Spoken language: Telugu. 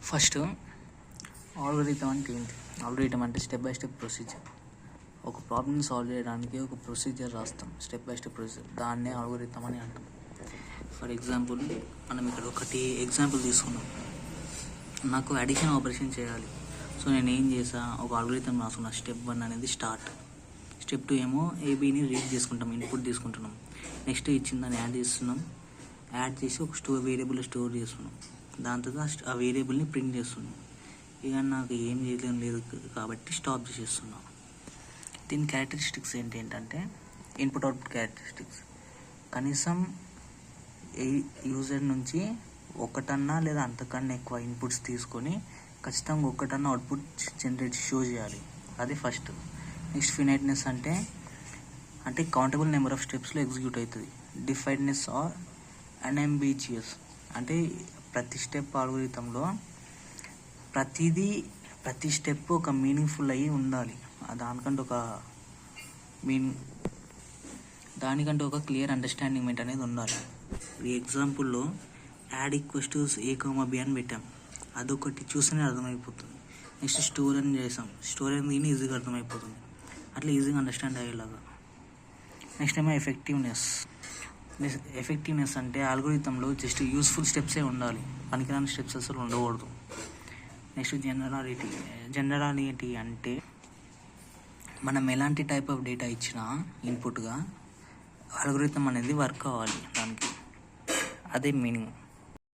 ఫస్ట్ ఆల్గోరిథం అంటే ఏంటి? ఆల్గోరిథం అంటే స్టెప్ బై స్టెప్ ప్రొసీజర్. ఒక ప్రాబ్లమ్ని సాల్వ్ చేయడానికి ఒక ప్రొసీజర్ రాస్తాం, స్టెప్ బై స్టెప్ ప్రొసీజర్. దాన్నే ఆల్గోరిథం అని అంటాం. ఫర్ ఎగ్జాంపుల్, మనం ఇక్కడ ఒకటి ఎగ్జాంపుల్ తీసుకున్నాం. నాకు అడిషన్ ఆపరేషన్ చేయాలి. సో నేను ఏం చేసా, ఒక ఆల్గోరిథం రాసుకున్నా. స్టెప్ 1 అనేది స్టార్ట్, స్టెప్ 2 ఏమో ఏబీని రీడ్ చేసుకుంటాం, ఇన్పుట్ తీసుకుంటున్నాం. నెక్స్ట్ ఇచ్చిందని యాడ్ చేస్తున్నాం, యాడ్ చేసి ఒక వేరియబుల్ స్టోర్ చేస్తున్నాం. దాని తర్వాత ఆ వేరియబుల్ని ప్రింట్ చేస్తున్నాం. ఇక నాకు ఏం చేయలేం లేదు కాబట్టి స్టాప్ చేసేస్తున్నాం. దీని క్యారెక్టరిస్టిక్స్ ఏంటంటే ఇన్పుట్ అవుట్పుట్ క్యారెక్టరిస్టిక్స్. కనీసం యూజర్ నుంచి ఒకటన్నా లేదా అంతకన్నా ఎక్కువ ఇన్పుట్స్ తీసుకొని ఖచ్చితంగా ఒకటన్నా అవుట్పుట్ జనరేట్ షో చేయాలి. అది ఫస్ట్. నెక్స్ట్ ఫినైట్నెస్ అంటే కౌంటబుల్ నెంబర్ ఆఫ్ స్టెప్స్లో ఎగ్జిక్యూట్ అవుతుంది. డిఫైన్డ్నెస్ ఆర్ అన్అంబిజియస్ అంటే ప్రతి స్టెప్ ఆల్గోరిథంలో ప్రతి స్టెప్ ఒక మీనింగ్ఫుల్ అయ్యి ఉండాలి. దానికంటే ఒక క్లియర్ అండర్స్టాండింగ్ అనేది ఉండాలి. ఈ ఎగ్జాంపుల్లో add equals to A, B అని పెట్టాం. అదొకటి చూస్తేనే అర్థమైపోతుంది. నెక్స్ట్ స్టోర్ అని చేసాం. స్టోర్ అని ఈజీగా అర్థమైపోతుంది. అట్లా ఈజీగా అండర్స్టాండ్ అయ్యేలాగా. నెక్స్ట్ ఏమో ఎఫెక్టివ్నెస్ అంటే ఆల్గోరిథంలో జస్ట్ యూస్ఫుల్ స్టెప్సే ఉండాలి, పనికిరాని స్టెప్స్ అసలు ఉండకూడదు. నెక్స్ట్ జనరాలిటీ అంటే మనం ఎలాంటి టైప్ ఆఫ్ డేటా ఇచ్చినా ఇన్పుట్గా ఆల్గోరిథం అనేది వర్క్ అవ్వాలి దానికి. అదే మీనింగ్.